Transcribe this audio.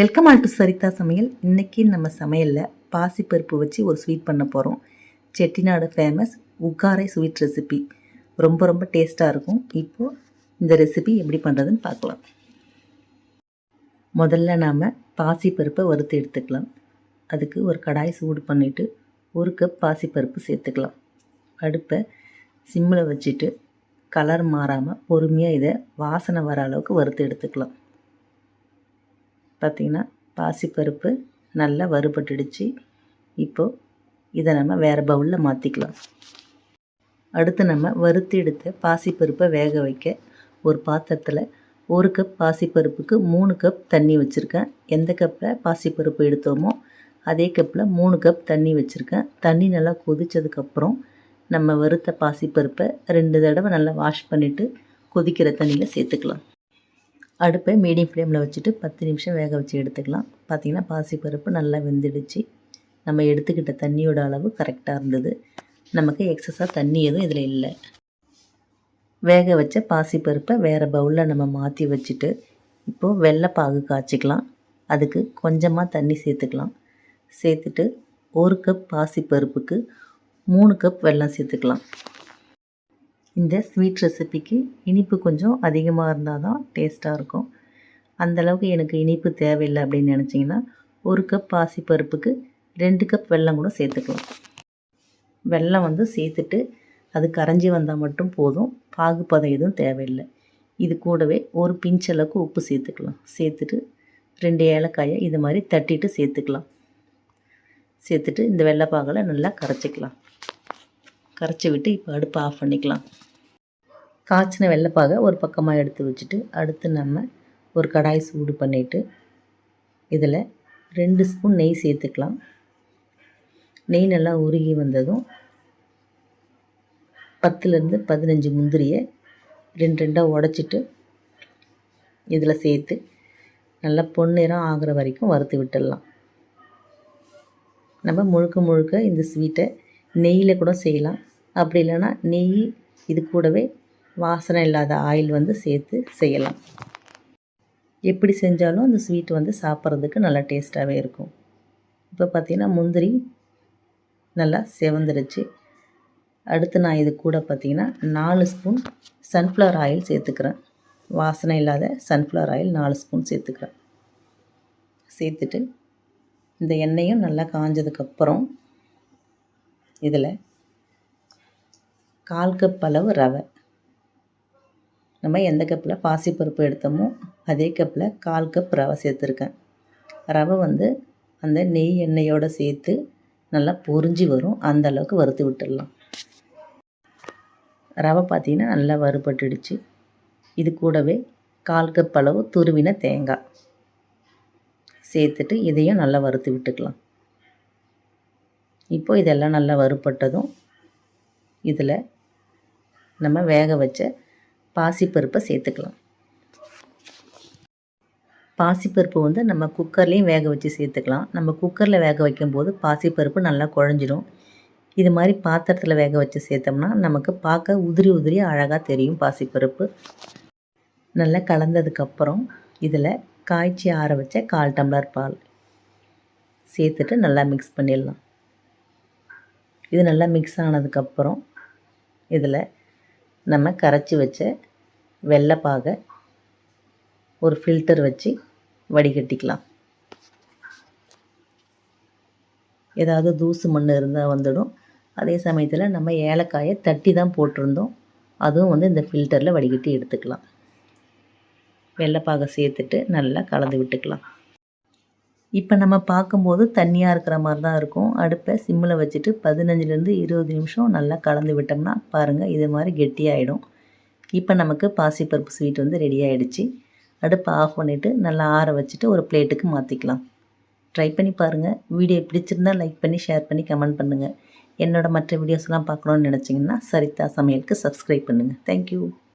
Welcome all to சரிதா சமையல். இன்றைக்கி நம்ம சமையலில் பாசிப்பருப்பு வச்சு ஒரு ஸ்வீட் பண்ண போகிறோம். செட்டிநாடு ஃபேமஸ் உக்காரை ஸ்வீட் ரெசிபி. ரொம்ப ரொம்ப டேஸ்ட்டாக இருக்கும். இப்போது இந்த ரெசிபி எப்படி பண்ணுறதுன்னு பார்க்கலாம். முதல்ல நாம் பாசிப்பருப்பை வறுத்து எடுத்துக்கலாம். அதுக்கு ஒரு கடாய் சூடு பண்ணிவிட்டு 1 கப் பாசிப்பருப்பு சேர்த்துக்கலாம். அடுப்பை சிம்மில் வச்சுட்டு கலர் மாறாமல் பொறுமையாக இதை வாசனை வர அளவுக்கு வறுத்து எடுத்துக்கலாம். பார்த்திங்கன்னா பாசிப்பருப்பு நல்லா வறுபட்டுடுச்சு. இப்போது இதை நம்ம வேறு பவுலில் மாற்றிக்கலாம். அடுத்து நம்ம வறுத்து எடுத்த பாசிப்பருப்பை வேக வைக்க ஒரு பாத்திரத்தில் 1 கப் பாசிப்பருப்புக்கு 3 கப் தண்ணி வச்சுருக்கேன். எந்த கப்பில் பாசிப்பருப்பு எடுத்தோமோ அதே கப்பில் 3 கப் தண்ணி வச்சுருக்கேன். தண்ணி நல்லா கொதித்ததுக்கப்புறம் நம்ம வறுத்த பாசிப்பருப்பை 2 தடவை நல்லா வாஷ் பண்ணிவிட்டு கொதிக்கிற தண்ணியில் சேர்த்துக்கலாம். அடுப்பை மீடியம் ஃப்ளேமில் வச்சுட்டு 10 நிமிஷம் வேக வச்சு எடுத்துக்கலாம். பார்த்திங்கன்னா பாசிப்பருப்பு நல்லா வெந்துடுச்சு. நம்ம எடுத்துக்கிட்ட தண்ணியோட அளவு கரெக்டாக இருந்தது. நமக்கு எக்ஸஸாக தண்ணி எதுவும் இதில் இல்லை. வேக வச்ச பாசிப்பருப்பை வேறு பவுலில் நம்ம மாற்றி வச்சுட்டு இப்போது வெள்ளைப்பாகு காய்ச்சிக்கலாம். அதுக்கு கொஞ்சமாக தண்ணி சேர்த்துக்கலாம். சேர்த்துட்டு 1 கப் பாசிப்பருப்புக்கு 3 கப் வெல்லம் சேர்த்துக்கலாம். இந்த ஸ்வீட் ரெசிபிக்கு இனிப்பு கொஞ்சம் அதிகமாக இருந்தால் தான் டேஸ்ட்டாக இருக்கும். அந்தளவுக்கு எனக்கு இனிப்பு தேவையில்லை அப்படின்னு நினச்சிங்கன்னா 1 கப் பாசிப்பருப்புக்கு 2 கப் வெல்லம் கூட சேர்த்துக்கலாம். வெல்லம் சேர்த்துட்டு அது கரைஞ்சி வந்தால் மட்டும் போதும். பாகுப்பதம் எதுவும் தேவையில்லை. இது கூடவே ஒரு பிஞ்ச் அளவுக்கு உப்பு சேர்த்துக்கலாம். சேர்த்துட்டு 2 ஏலக்காயை இது மாதிரி தட்டிட்டு சேர்த்துக்கலாம். சேர்த்துட்டு இந்த வெள்ளைப்பாகில் நல்லா கரைச்சிக்கலாம். கரைச்சி விட்டு இப்போ அடுப்பை ஆஃப் பண்ணிக்கலாம். காய்ச்சின வெள்ளைப்பாகை ஒரு பக்கமாக எடுத்து வச்சுட்டு அடுத்து நம்ம ஒரு கடாய் சூடு பண்ணிவிட்டு இதில் 2 ஸ்பூன் நெய் சேர்த்துக்கலாம். நெய் நல்லா உருகி வந்ததும் 10லேருந்து 15 முந்திரியை 2 உடைச்சிட்டு இதில் சேர்த்து நல்லா பொன்னிறம் ஆகிற வரைக்கும் வறுத்து விட்டுடலாம். நம்ம முழுக்க இந்த ஸ்வீட்டை நெய்யில் கூட செய்யலாம். அப்படி இல்லைன்னா நெய் இது கூடவே வாசனை இல்லாத ஆயில் சேர்த்து செய்யலாம். எப்படி செஞ்சாலும் அந்த ஸ்வீட் சாப்பிட்றதுக்கு நல்லா டேஸ்ட்டாகவே இருக்கும். இப்போ பார்த்திங்கன்னா முந்திரி நல்லா செவந்துருச்சு. அடுத்து நான் இது கூட பார்த்திங்கன்னா 4 ஸ்பூன் சன்ஃப்ளவர் ஆயில் சேர்த்துக்கிறேன். வாசனை இல்லாத சன்ஃப்ளவர் ஆயில் 4 ஸ்பூன் சேர்த்துக்கிறேன். சேர்த்துட்டு இந்த எண்ணெயும் நல்லா காஞ்சதுக்கப்புறம் இதில் 1/4 கப் அளவு ரவை, நம்ம எந்த கப்பில் பாசிப்பருப்பு எடுத்தோமோ அதே கப்பில் 1/4 கப் ரவை சேர்த்துருக்கேன். ரவை அந்த நெய் எண்ணெயோடு சேர்த்து நல்லா பொரிஞ்சு வரும். அந்த அளவுக்கு வறுத்து விட்டுடலாம். ரவை பார்த்திங்கன்னா நல்லா வறுபட்டுடுச்சு. இது கூடவே 1/4 கப் அளவு துருவின தேங்காய் சேர்த்துட்டு இதையும் நல்லா வறுத்து விட்டுக்கலாம். இப்போது இதெல்லாம் நல்லா வறுபட்டதும் இதில் நம்ம வேக வச்ச பாசிப்பருப்பை சேர்த்துக்கலாம். பாசிப்பருப்பு நம்ம குக்கர்லேயும் வேக வச்சு சேர்த்துக்கலாம். நம்ம குக்கரில் வேக வைக்கும்போது பாசிப்பருப்பு நல்லா குழஞ்சிடும். இது மாதிரி பாத்திரத்தில் வேக வச்சு சேர்த்தோம்னா நமக்கு பார்க்க உதிரி அழகாக தெரியும். பாசிப்பருப்பு நல்லா கலந்ததுக்கப்புறம் இதில் காய்ச்சி ஆற வச்ச 1/4 டம்ளர் பால் சேர்த்துட்டு நல்லா மிக்ஸ் பண்ணிடலாம். இது நல்லா மிக்ஸ் ஆனதுக்கப்புறம் இதில் நம்ம கரைச்சி வச்ச வெள்ளைப்பாகை ஒரு ஃபில்டர் வச்சு வடிகட்டிக்கலாம். ஏதாவது தூசு மண் இருந்தால் வந்துடும். அதே சமயத்தில் நம்ம ஏலக்காயை தட்டி தான் போட்டிருந்தோம். அதுவும் இந்த ஃபில்டரில் வடிகட்டி எடுத்துக்கலாம். வெள்ளைப்பாகை சேர்த்துட்டு நல்லா கலந்து விட்டுக்கலாம். இப்போ நம்ம பார்க்கும்போது தண்ணியாக இருக்கிற மாதிரி தான் இருக்கும். அடுப்பை சிம்மில் வச்சுட்டு 15லேருந்து 20 நிமிஷம் நல்லா கலந்து விட்டோம்னா பாருங்கள் இது மாதிரி கெட்டியாகிடும். இப்போ நமக்கு பாசிப்பருப்பு ஸ்வீட் ரெடி ஆகிடுச்சு. அடுப்பை ஆஃப் பண்ணிவிட்டு நல்லா ஆற வச்சுட்டு ஒரு பிளேட்டுக்கு மாற்றிக்கலாம். ட்ரை பண்ணி பாருங்கள். வீடியோ பிடிச்சிருந்தால் லைக் பண்ணி ஷேர் பண்ணி கமெண்ட் பண்ணுங்கள். என்னோடய மற்ற வீடியோஸ்லாம் பார்க்கணுன்னு நினச்சிங்கன்னா சரிதா சமையலுக்கு சப்ஸ்கிரைப் பண்ணுங்கள். தேங்க்யூ.